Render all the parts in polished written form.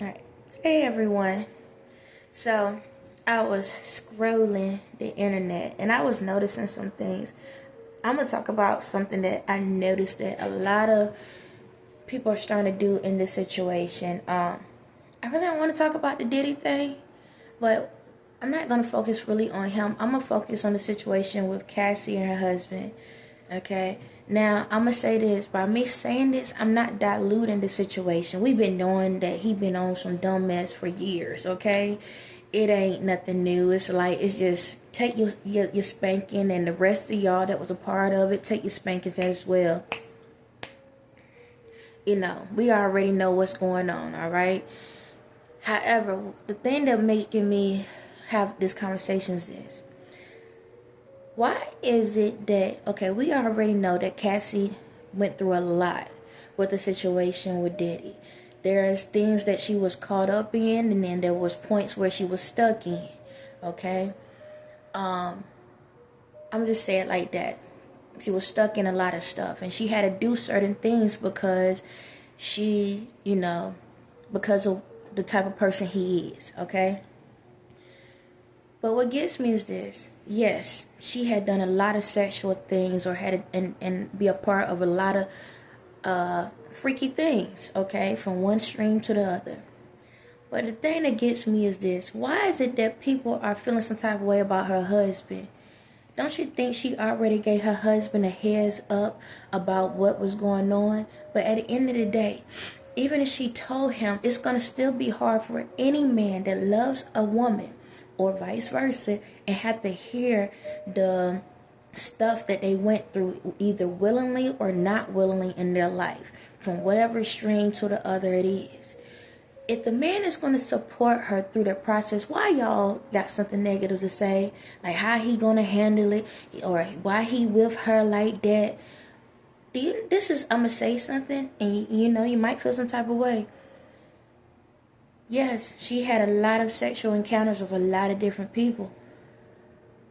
Alright. Hey everyone. So I was scrolling the internet and I was noticing some things. I'm gonna talk about something that I noticed that a lot of people are starting to do in this situation. I really don't want to talk about the Diddy thing, but I'm not gonna focus really on him. I'm gonna focus on the situation with Cassie and her husband. Okay. Now I'm gonna say this. By me saying this, I'm not diluting the situation. We've been knowing that he been on some dumb mess for years. Okay, it ain't nothing new. It's like it's just take your spanking, and the rest of y'all that was a part of it, take your spankings as well. We already know what's going on. All right. However, the thing that making me have this conversation is this. Why is it that, okay, we already know that Cassie went through a lot with the situation with Diddy. There's things that she was caught up in, and then there was points where she was stuck in, okay? I'm just say it like that. She was stuck in a lot of stuff, and she had to do certain things because she, because of the type of person he is, okay? But what gets me is this. Yes, she had done a lot of sexual things or had and be a part of a lot of freaky things, okay, from one stream to the other. But the thing that gets me is this. Why is it that people are feeling some type of way about her husband? Don't you think she already gave her husband a heads up about what was going on? But at the end of the day, even if she told him, it's going to still be hard for any man that loves a woman or vice versa, and had to hear the stuff that they went through, either willingly or not willingly in their life, from whatever extreme to the other it is. If the man is going to support her through the process, why y'all got something negative to say? Like how he going to handle it, or why he with her like that? I'm going to say something, and you might feel some type of way. Yes, she had a lot of sexual encounters with a lot of different people.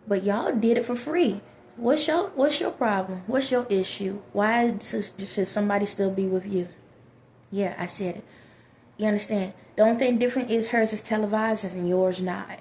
But y'all did it for free. What's your problem? What's your issue? Why should somebody still be with you? Yeah, I said it. You understand? The only thing different is hers is televised and yours not.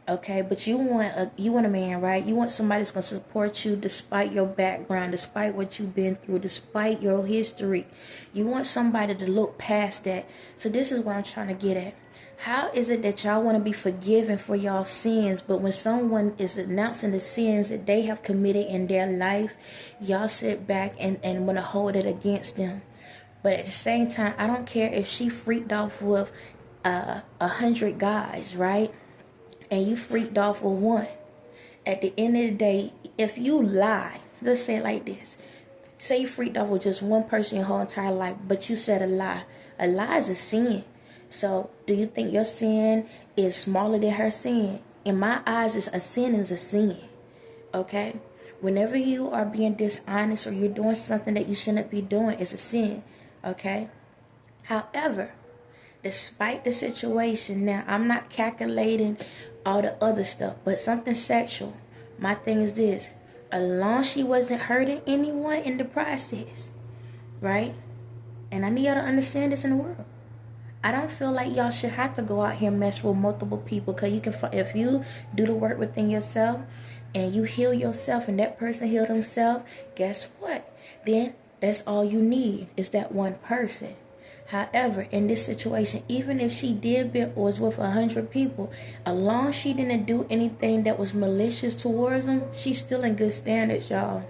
Okay, but you want a man, right? You want somebody that's gonna support you despite your background, despite what you've been through, despite your history. You want somebody to look past that. So this is what I'm trying to get at. How is it that y'all want to be forgiven for y'all sins, but when someone is announcing the sins that they have committed in their life, y'all sit back and want to hold it against them? But at the same time, I don't care if she freaked off with 100 guys, right? And you freaked off with one. At the end of the day, if you lie, let's say it like this. Say you freaked off with just one person your whole entire life, but you said a lie. A lie is a sin. So do you think your sin is smaller than her sin? In my eyes, a sin is a sin. Okay? Whenever you are being dishonest or you're doing something that you shouldn't be doing, it's a sin. Okay? However, despite the situation, now I'm not calculating all the other stuff, but something sexual. My thing is this. As long as she wasn't hurting anyone in the process, right? And I need y'all to understand this in the world. I don't feel like y'all should have to go out here and mess with multiple people, because you can, if you do the work within yourself and you heal yourself and that person healed himself, guess what? Then that's all you need is that one person. However, in this situation, even if she was with 100 people, as long as she didn't do anything that was malicious towards them, she's still in good standards, y'all.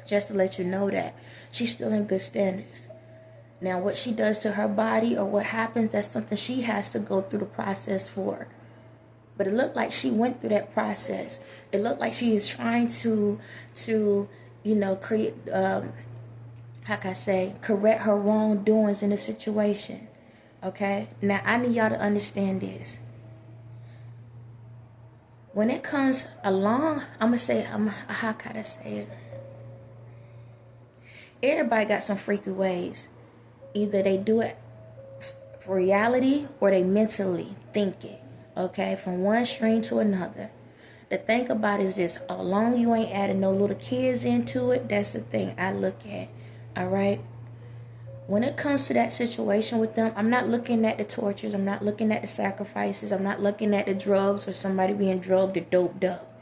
Just to let you know that. She's still in good standards. Now, what she does to her body or what happens, that's something she has to go through the process for. But it looked like she went through that process. It looked like she is trying to create, correct her wrongdoings in the situation. Okay? Now, I need y'all to understand this. When it comes along, how can I say it? Everybody got some freaky ways. Either they do it for reality or they mentally think it. Okay? From one stream to another. The thing about it is this. As long as you ain't adding no little kids into it, that's the thing I look at. Alright? when it comes to that situation with them, I'm not looking at the tortures. I'm not looking at the sacrifices. I'm not looking at the drugs or somebody being drugged or doped up.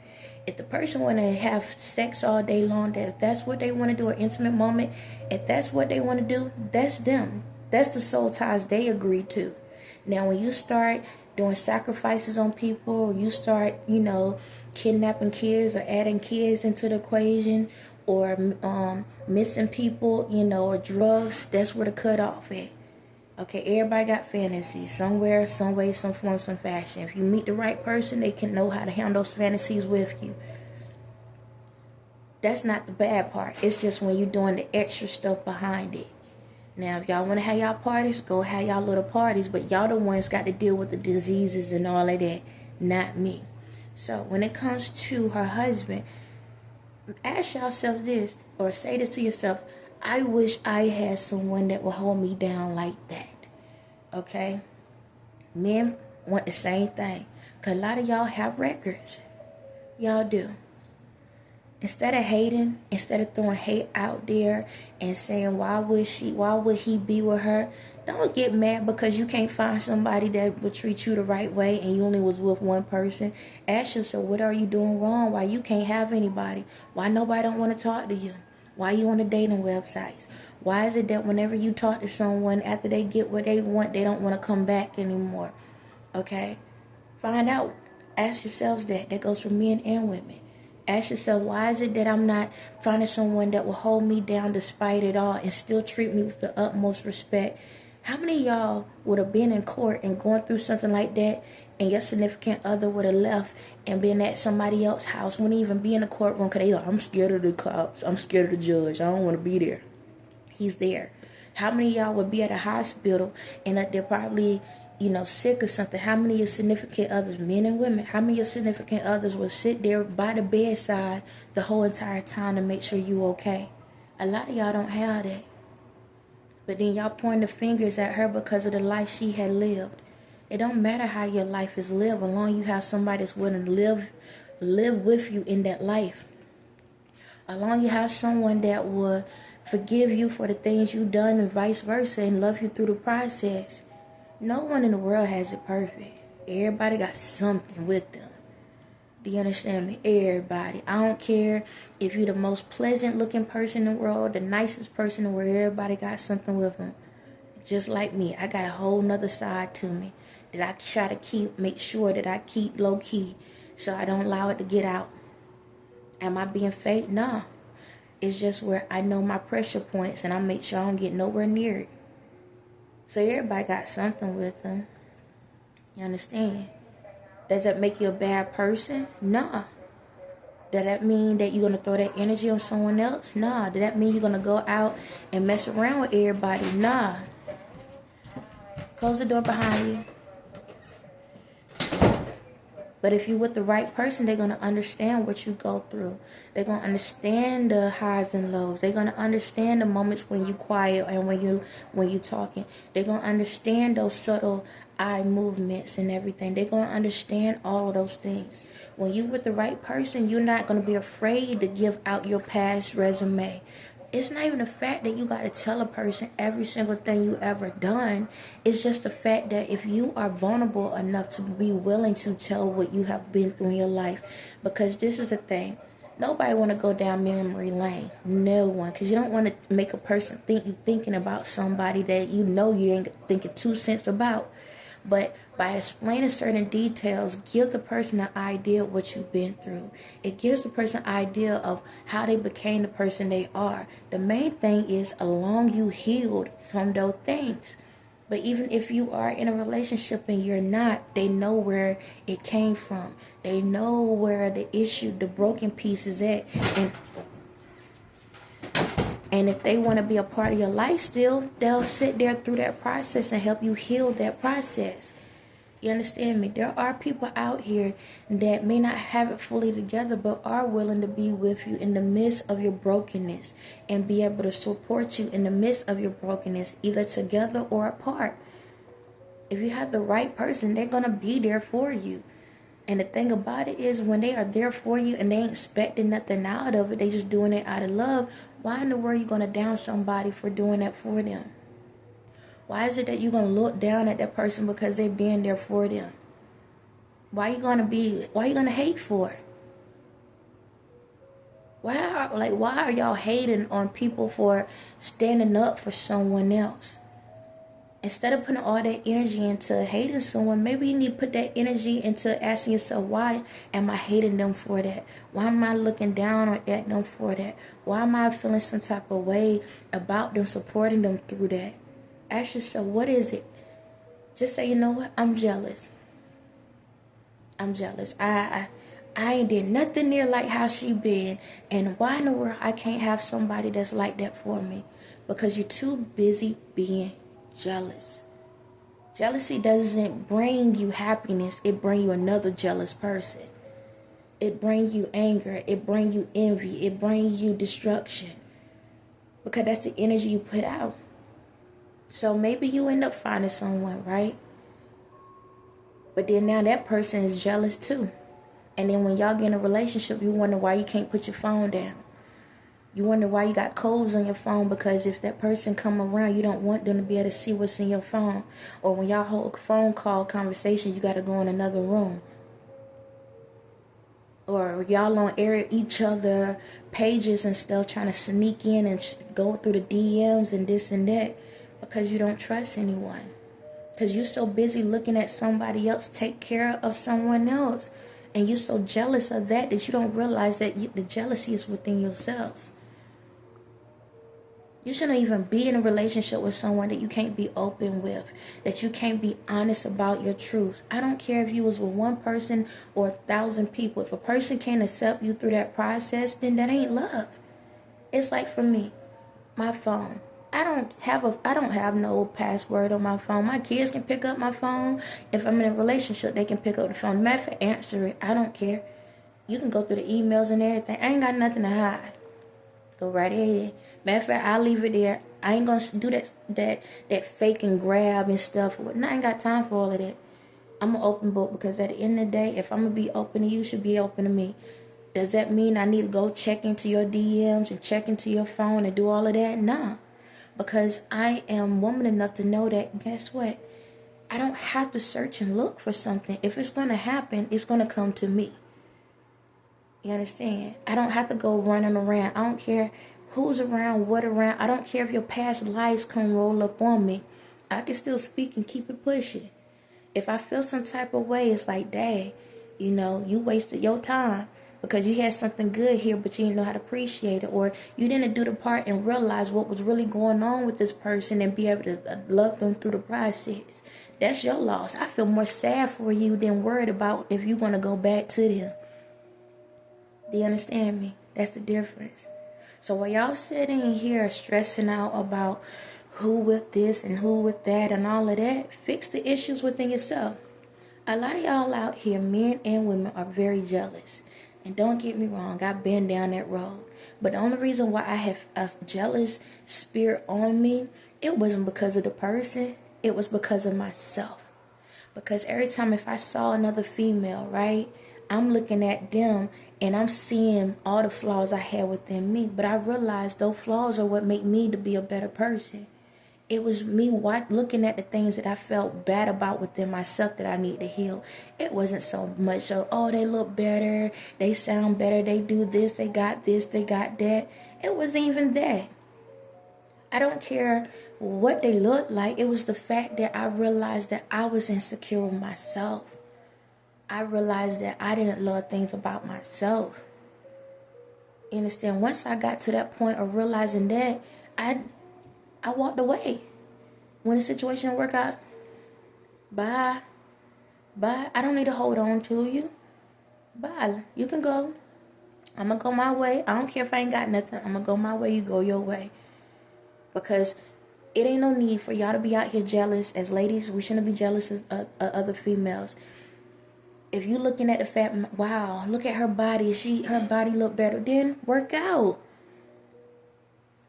If the person want to have sex all day long, if that's what they want to do, an intimate moment, if that's what they want to do, that's them. That's the soul ties they agreed to. Now, when you start doing sacrifices on people, you start, kidnapping kids or adding kids into the equation, or missing people, or drugs, that's where the cutoff is. Okay, everybody got fantasies somewhere, some way, some form, some fashion. If you meet the right person, they can know how to handle those fantasies with you. That's not the bad part. It's just when you're doing the extra stuff behind it. Now, if y'all want to have y'all parties, go have y'all little parties, but y'all the ones got to deal with the diseases and all of that, not me. So when it comes to her husband, ask yourself this, or say this to yourself: I wish I had someone that would hold me down like that. Okay? Men want the same thing. Because a lot of y'all have records. Y'all do. Instead of hating, instead of throwing hate out there and saying, why would he be with her? Don't get mad because you can't find somebody that will treat you the right way and you only was with one person. Ask yourself, what are you doing wrong? Why you can't have anybody? Why nobody don't want to talk to you? Why you on the dating websites? Why is it that whenever you talk to someone, after they get what they want, they don't want to come back anymore? Okay? Find out. Ask yourselves that. That goes for men and women. Ask yourself, why is it that I'm not finding someone that will hold me down despite it all and still treat me with the utmost respect? How many of y'all would have been in court and going through something like that, and your significant other would have left and been at somebody else's house, wouldn't even be in the courtroom because they like, I'm scared of the cops, I'm scared of the judge, I don't want to be there. He's there. How many of y'all would be at a hospital and that they're probably, sick or something? How many of your significant others, men and women, how many of your significant others would sit there by the bedside the whole entire time to make sure you okay? A lot of y'all don't have that. But then y'all point the fingers at her because of the life she had lived. It don't matter how your life is lived, as long as you have somebody that's willing to live with you in that life. As long as you have someone that will forgive you for the things you've done and vice versa and love you through the process. No one in the world has it perfect. Everybody got something with them. Do you understand me? Everybody. I don't care if you're the most pleasant looking person in the world, the nicest person in the world, everybody got something with them. Just like me, I got a whole nother side to me that I try to make sure that I keep low key so I don't allow it to get out. Am I being fake? No. It's just where I know my pressure points and I make sure I don't get nowhere near it. So everybody got something with them. You understand? Does that make you a bad person? Nah. Does that mean that you're going to throw that energy on someone else? Nah. Does that mean you're going to go out and mess around with everybody? Nah. Close the door behind you. But if you're with the right person, they're going to understand what you go through. They're going to understand the highs and lows. They're going to understand the moments when you're quiet and when you're talking. They're going to understand those subtle eye movements and everything. They're going to understand all of those things. When you're with the right person, you're not going to be afraid to give out your past resume. It's not even the fact that you got to tell a person every single thing you ever done. It's just the fact that if you are vulnerable enough to be willing to tell what you have been through in your life. Because this is the thing. Nobody want to go down memory lane. No one. Because you don't want to make a person think you thinking about somebody that you know you ain't thinking 2 cents about. But by explaining certain details, give the person an idea of what you've been through. It gives the person an idea of how they became the person they are. The main thing is along you healed from those things. But even if you are in a relationship and you're not, they know where it came from. They know where the issue, the broken piece is at. And if they want to be a part of your life still, they'll sit there through that process and help you heal that process. You understand me? There are people out here that may not have it fully together, but are willing to be with you in the midst of your brokenness and be able to support you in the midst of your brokenness, either together or apart. If you have the right person, they're going to be there for you. And the thing about it is, when they are there for you and they ain't expecting nothing out of it, they just doing it out of love, why in the world are you going to down somebody for doing that for them? Why is it that you're going to look down at that person because they're being there for them? Why are you going to hate for it? Why are y'all hating on people for standing up for someone else? Instead of putting all that energy into hating someone, maybe you need to put that energy into asking yourself, why am I hating them for that? Why am I looking down at them for that? Why am I feeling some type of way about them, supporting them through that? Ask yourself, what is it? Just say, you know what? I'm jealous. I'm jealous. I ain't did nothing near like how she been. And why in the world I can't have somebody that's like that for me? Because you're too busy being jealous. Jealousy doesn't bring you happiness. It brings you another jealous person. It brings you anger. It brings you envy. It brings you destruction. Because that's the energy you put out. So maybe you end up finding someone, right? But then now that person is jealous too. And then when y'all get in a relationship, you wonder why you can't put your phone down. You wonder why you got codes on your phone, because if that person come around, you don't want them to be able to see what's in your phone. Or when y'all hold a phone call conversation, you got to go in another room. Or y'all on air each other pages and stuff, trying to sneak in and go through the DMs and this and that, because you don't trust anyone. Because you're so busy looking at somebody else take care of someone else. And you're so jealous of that you don't realize that the jealousy is within yourselves. You shouldn't even be in a relationship with someone that you can't be open with, that you can't be honest about your truth. I don't care if you was with one person or 1,000 people. If a person can't accept you through that process, then that ain't love. It's like for me, my phone. I don't have no password on my phone. My kids can pick up my phone. If I'm in a relationship, they can pick up the phone. Matter of fact, answer it. I don't care. You can go through the emails and everything. I ain't got nothing to hide. Go right ahead. Matter of fact, I'll leave it there. I ain't gonna do that fake and grab and stuff. I ain't got time for all of that. I'm an open book, because at the end of the day, if I'm gonna be open to you, you should be open to me. Does that mean I need to go check into your DMs and check into your phone and do all of that? Nah. Because I am woman enough to know that, guess what? I don't have to search and look for something. If it's going to happen, it's going to come to me. You understand? I don't have to go running around. I don't care who's around, what around. I don't care if your past lives come roll up on me. I can still speak and keep it pushing. If I feel some type of way, it's like, dang, you wasted your time. Because you had something good here, but you didn't know how to appreciate it. Or you didn't do the part and realize what was really going on with this person and be able to love them through the process. That's your loss. I feel more sad for you than worried about if you want to go back to them. Do you understand me? That's the difference. So while y'all sitting here stressing out about who with this and who with that and all of that, fix the issues within yourself. A lot of y'all out here, men and women, are very jealous. And don't get me wrong, I've been down that road. But the only reason why I have a jealous spirit on me, it wasn't because of the person. It was because of myself. Because every time if I saw another female, right, I'm looking at them and I'm seeing all the flaws I had within me. But I realized those flaws are what make me to be a better person. It was me looking at the things that I felt bad about within myself that I need to heal. It wasn't so much of, oh, they look better, they sound better, they do this, they got that. It wasn't even that. I don't care what they look like. It was the fact that I realized that I was insecure with myself. I realized that I didn't love things about myself. You understand? Once I got to that point of realizing that, I walked away. When the situation worked out, bye. I don't need to hold on to you. Bye. You can go. I'm going to go my way. I don't care if I ain't got nothing. I'm going to go my way. You go your way. Because it ain't no need for y'all to be out here jealous. As ladies, we shouldn't be jealous of other females. If you looking at the fact, wow, look at her body. Her body look better. Then work out.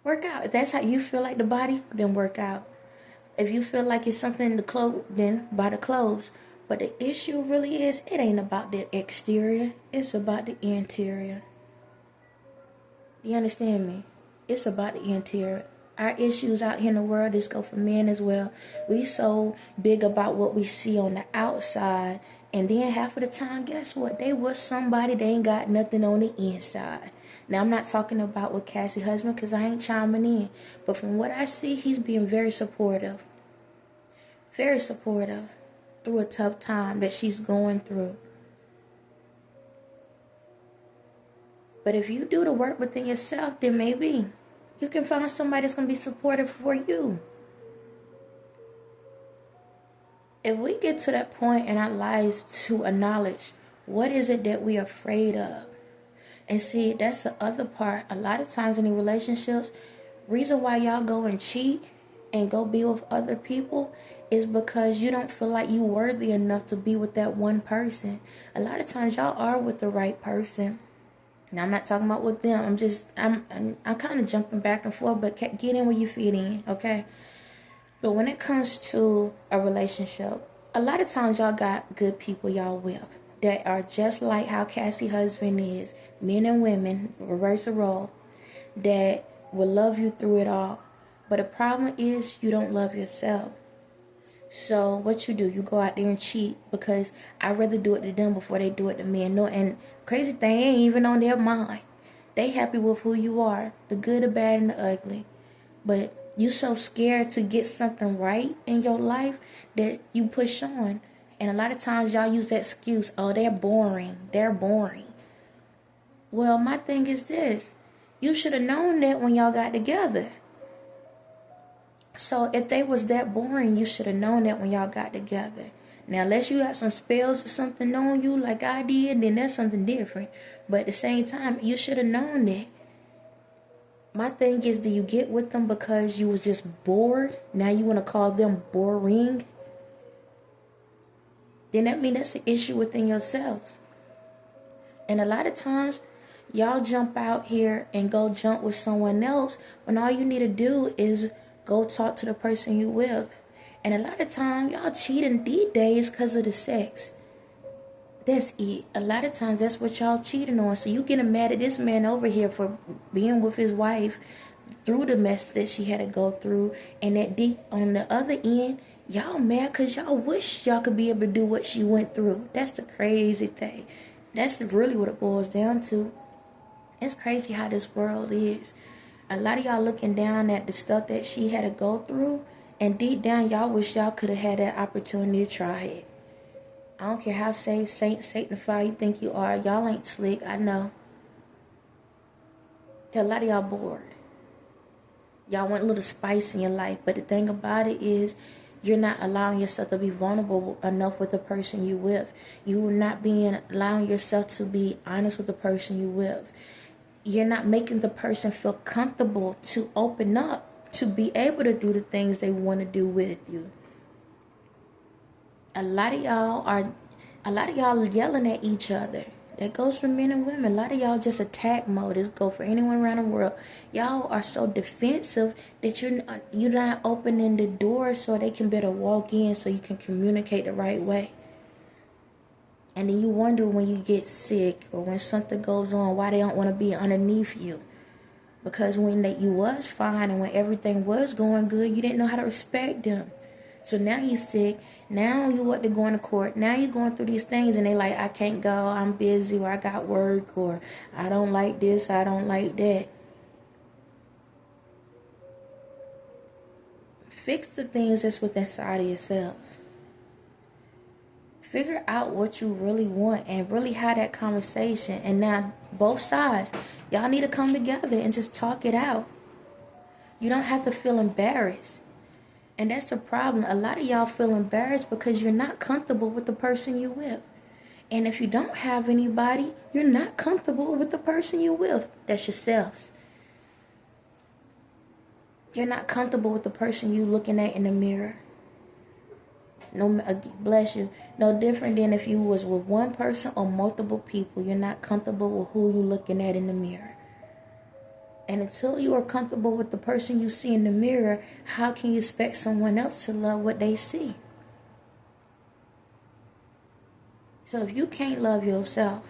Work out. If that's how you feel like the body, then work out. If you feel like it's something in the clothes, then buy the clothes. But the issue really is, it ain't about the exterior. It's about the interior. You understand me? It's about the interior. Our issues out here in the world, this go for men as well. We so big about what we see on the outside, and then half of the time, guess what? They with somebody, they ain't got nothing on the inside. Now, I'm not talking about with Cassie's husband because I ain't chiming in. But from what I see, he's being very supportive. Very supportive through a tough time that she's going through. But if you do the work within yourself, then maybe you can find somebody that's going to be supportive for you. If we get to that point in our lives to acknowledge what is it that we're afraid of, and see, that's the other part. A lot of times in the relationships, reason why y'all go and cheat and go be with other people is because you don't feel like you worthy enough to be with that one person. A lot of times y'all are with the right person. Now, I'm not talking about with them. I'm kind of jumping back and forth, but get in where you fit in, okay? But when it comes to a relationship, a lot of times y'all got good people y'all with that are just like how Cassie's husband is. Men and women, reverse the role, that will love you through it all. But the problem is you don't love yourself. So what you do, you go out there and cheat because I'd rather do it to them before they do it to me. No, and crazy thing, ain't even on their mind. They happy with who you are, the good, the bad, and the ugly. But you so scared to get something right in your life that you push on. And a lot of times y'all use that excuse, oh, they're boring. They're boring. Well, my thing is this. You should have known that when y'all got together. So if they was that boring, you should have known that when y'all got together. Now, unless you got some spells or something on you like I did, then that's something different. But at the same time, you should have known that. My thing is, do you get with them because you was just bored? Now you want to call them boring? Then that means that's an issue within yourselves. And a lot of times, y'all jump out here and go jump with someone else when all you need to do is go talk to the person you with. And a lot of times, y'all cheating these days because of the sex. That's it. A lot of times, that's what y'all cheating on. So you getting mad at this man over here for being with his wife through the mess that she had to go through. And that deep on the other end, y'all mad because y'all wish y'all could be able to do what she went through. That's the crazy thing. That's really what it boils down to. It's crazy how this world is. A lot of y'all looking down at the stuff that she had to go through, and deep down y'all wish y'all could have had that opportunity to try it. I don't care how saved, sanctified you think you are. Y'all ain't slick, I know. A lot of y'all bored. Y'all want a little spice in your life, but the thing about it is you're not allowing yourself to be vulnerable enough with the person you with. You're not allowing yourself to be honest with the person you with. You're not making the person feel comfortable to open up, to be able to do the things they want to do with you. A lot of y'all yelling at each other. That goes for men and women. A lot of y'all just attack mode. This go for anyone around the world. Y'all are so defensive that you're not opening the door so they can better walk in, so you can communicate the right way. And then you wonder when you get sick or when something goes on, why they don't want to be underneath you. Because when you was fine and when everything was going good, you didn't know how to respect them. So now you're sick. Now you want to go into court. Now you're going through these things and they like, I can't go. I'm busy, or I got work, or I don't like this. I don't like that. Fix the things that's within inside of yourselves. Figure out what you really want and really have that conversation. And now both sides, y'all need to come together and just talk it out. You don't have to feel embarrassed. And that's the problem. A lot of y'all feel embarrassed because you're not comfortable with the person you with. And if you don't have anybody, you're not comfortable with the person you with. That's yourselves. You're not comfortable with the person you looking at in the mirror. No, bless you. No different than if you was with one person or multiple people. You're not comfortable with who you're looking at in the mirror. And until you are comfortable with the person you see in the mirror, how can you expect someone else to love what they see? So if you can't love yourself,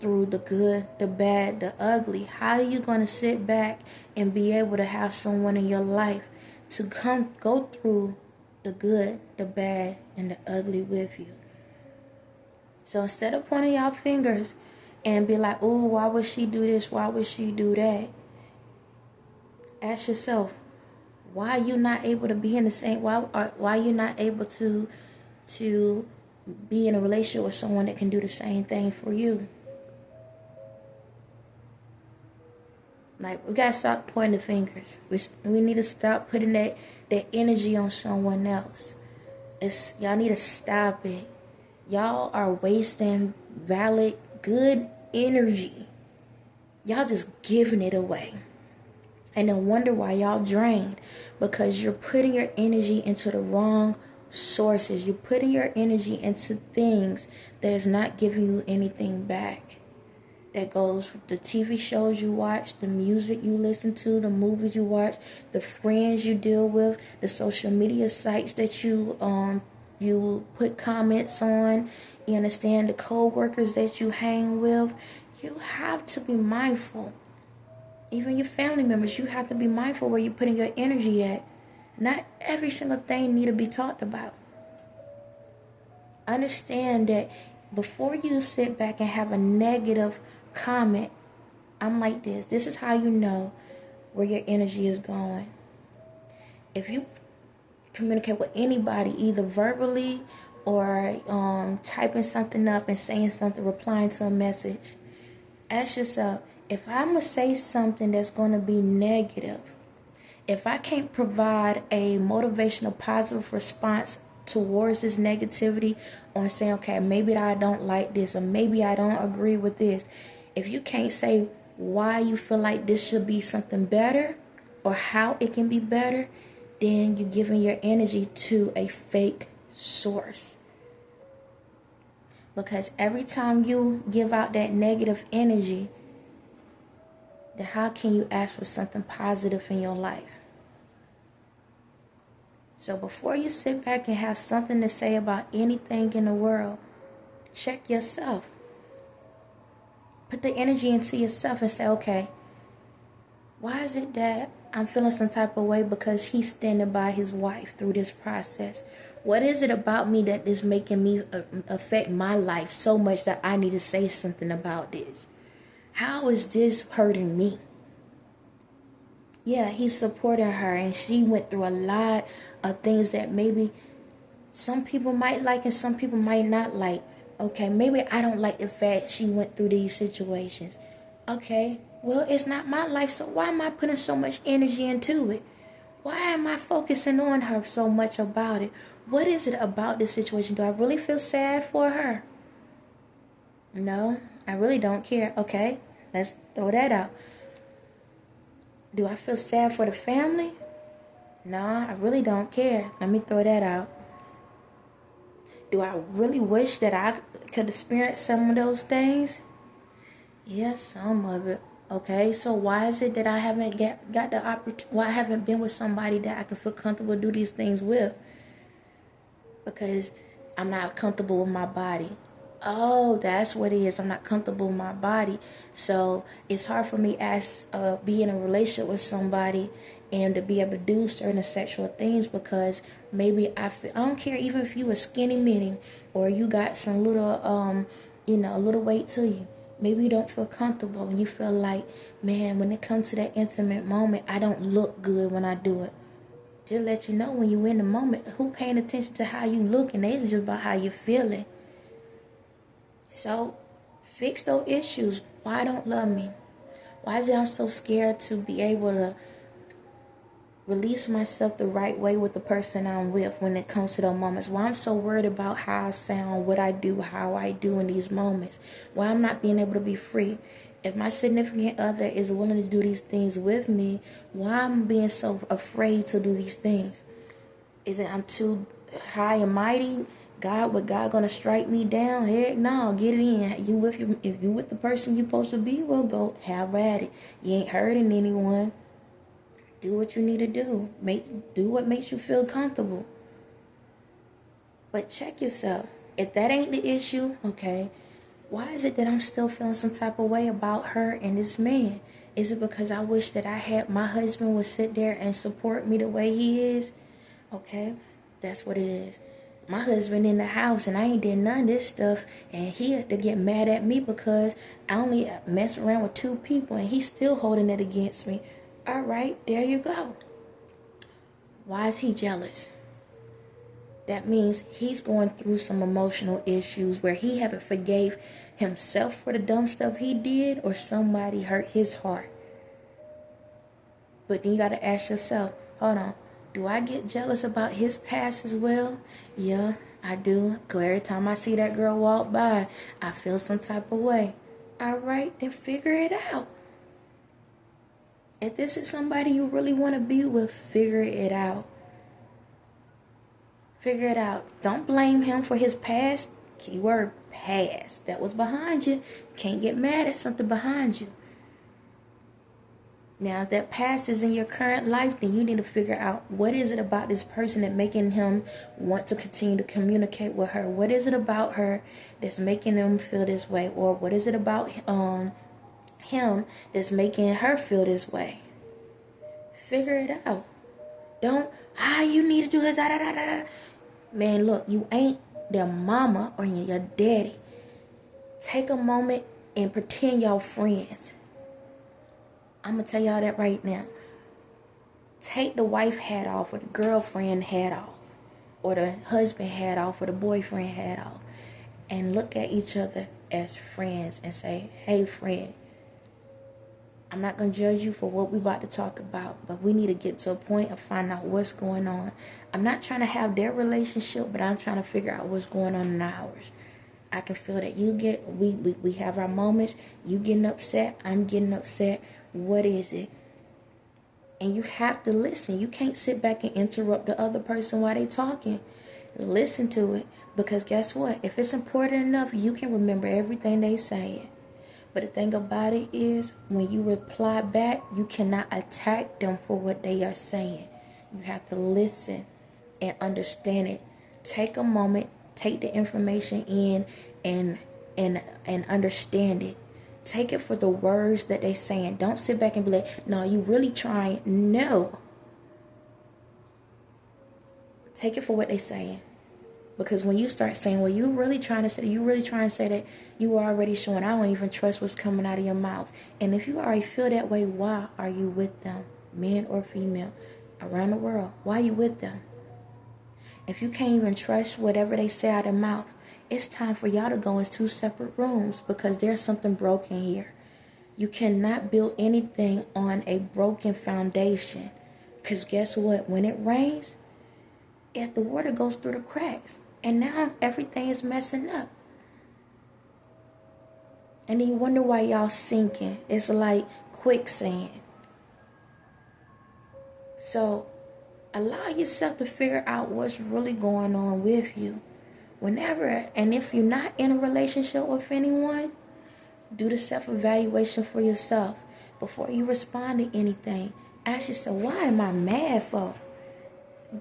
through the good, the bad, the ugly? How are you going to sit back and be able to have someone in your life to go through the good, the bad, and the ugly with you? So instead of pointing y'all fingers and be like, oh, why would she do this? Why would she do that? Ask yourself, why are you not able to be in the same, why are you not able to be in a relationship with someone that can do the same thing for you? Like, we gotta stop pointing the fingers. We need to stop putting that energy on someone else. Y'all need to stop it. Y'all are wasting valid, good energy. Y'all just giving it away. And then wonder why y'all drained. Because you're putting your energy into the wrong sources. You're putting your energy into things that is not giving you anything back. That goes with the TV shows you watch, the music you listen to, the movies you watch, the friends you deal with, the social media sites that you put comments on. You understand, the co-workers that you hang with. You have to be mindful. Even your family members, you have to be mindful where you're putting your energy at. Not every single thing need to be talked about. Understand that before you sit back and have a negative comment, I'm like this. This is how you know where your energy is going. If you communicate with anybody, either verbally or typing something up and saying something, replying to a message, ask yourself, if I'm going to say something that's going to be negative, if I can't provide a motivational, positive response towards this negativity, or saying, okay, maybe I don't like this, or maybe I don't agree with this. If you can't say why you feel like this should be something better, or how it can be better, then you're giving your energy to a fake source. Because every time you give out that negative energy, then how can you ask for something positive in your life? So before you sit back and have something to say about anything in the world, check yourself. Put the energy into yourself and say, okay, why is it that I'm feeling some type of way because he's standing by his wife through this process? What is it about me that is making me affect my life so much that I need to say something about this? How is this hurting me? Yeah, he's supporting her, and she went through a lot of things that maybe some people might like and some people might not like. Okay, maybe I don't like the fact she went through these situations. Okay, well, it's not my life, so why am I putting so much energy into it? Why am I focusing on her so much about it? What is it about this situation? Do I really feel sad for her? No, I really don't care. Okay, let's throw that out. Do I feel sad for the family? No, I really don't care. Let me throw that out. Do I really wish that I could experience some of those things? Yes, some of it. Okay, so why is it that I haven't got the opportunity? Why I haven't been with somebody that I can feel comfortable to do these things with? Because I'm not comfortable with my body. Oh, that's what it is. I'm not comfortable with my body. So it's hard for me as be in a relationship with somebody and to be able to do certain sexual things because maybe I don't care even if you a skinny mini or you got some little a little weight to you. Maybe you don't feel comfortable and you feel like, man, when it comes to that intimate moment, I don't look good when I do it. Just let you know when you're in the moment, who paying attention to how you look, and it's just about how you're feeling. So, fix those issues. Why don't love me? Why is it I'm so scared to be able to release myself the right way with the person I'm with when it comes to those moments? Why I'm so worried about how I sound, what I do, how I do in these moments? Why I'm not being able to be free? If my significant other is willing to do these things with me, why I'm being so afraid to do these things? Is it I'm too high and mighty? God gonna strike me down? Heck no, get it in. If you with the person you supposed to be, well, go have at it. You ain't hurting anyone. Do what you need to do. Do what makes you feel comfortable. But check yourself. If that ain't the issue, okay, Why is it that I'm still feeling some type of way about her and this man? Is it because I wish that I had my husband would sit there and support me the way he is? Okay, that's what it is. My husband in the house and I ain't did none of this stuff, and he had to get mad at me because I only mess around with 2 people and he's still holding it against me. All right, there you go. Why is he jealous? That means he's going through some emotional issues where he haven't forgave himself for the dumb stuff he did, or somebody hurt his heart. But then you got to ask yourself, hold on, do I get jealous about his past as well? Yeah, I do. Because every time I see that girl walk by, I feel some type of way. All right, then figure it out. If this is somebody you really want to be with, figure it out. Figure it out. Don't blame him for his past. Keyword past. That was behind you. Can't get mad at something behind you. Now, if that past is in your current life, then you need to figure out what is it about this person that making him want to continue to communicate with her. What is it about her that's making him feel this way? Or what is it about him that's making her feel this way? Figure it out. Don't, you need to do this, Man, look, you ain't their mama or your daddy. Take a moment and pretend y'all friends. I'm going to tell y'all that right now. Take the wife hat off, or the girlfriend hat off, or the husband hat off, or the boyfriend hat off, and look at each other as friends and say, hey, friend, I'm not going to judge you for what we about to talk about, but we need to get to a point of find out what's going on. I'm not trying to have their relationship, but I'm trying to figure out what's going on in ours. I can feel that we have our moments. You getting upset, I'm getting upset. What is it? And you have to listen. You can't sit back and interrupt the other person while they talking. Listen to it, because guess what? If it's important enough, you can remember everything they say. But the thing about it is, when you reply back, you cannot attack them for what they are saying. You have to listen and understand it. Take a moment, take the information in, and understand it. Take it for the words that they're saying. Don't sit back and be like, no, you really trying. No. Take it for what they're saying. Because when you start saying, well, you really trying to say that, you are already showing, I don't even trust what's coming out of your mouth. And if you already feel that way, why are you with them? Men or female, around the world, why are you with them? If you can't even trust whatever they say out of their mouth, it's time for y'all to go in 2 separate rooms, because there's something broken here. You cannot build anything on a broken foundation. Because guess what? When it rains, the water goes through the cracks. And now everything is messing up. And then you wonder why y'all sinking. It's like quicksand. So allow yourself to figure out what's really going on with you. Whenever, and if you're not in a relationship with anyone, do the self-evaluation for yourself. Before you respond to anything, ask yourself, why am I mad for?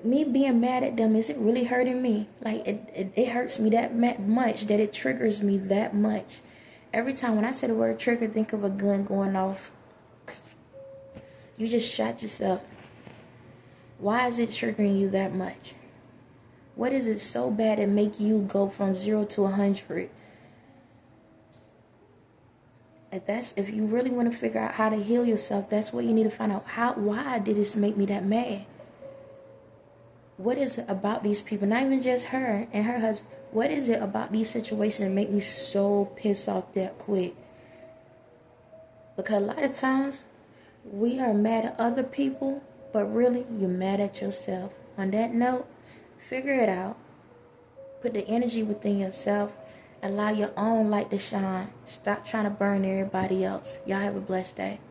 Me being mad at them, is it really hurting me? Like, it hurts me that much, that it triggers me that much. Every time when I say the word trigger, think of a gun going off. You just shot yourself. Why is it triggering you that much? What is it so bad that make you go from 0 to 100? If you really want to figure out how to heal yourself, that's what you need to find out. Why did this make me that mad? What is it about these people? Not even just her and her husband. What is it about these situations that make me so pissed off that quick? Because a lot of times we are mad at other people, but really you're mad at yourself. On that note, figure it out. Put the energy within yourself. Allow your own light to shine. Stop trying to burn everybody else. Y'all have a blessed day.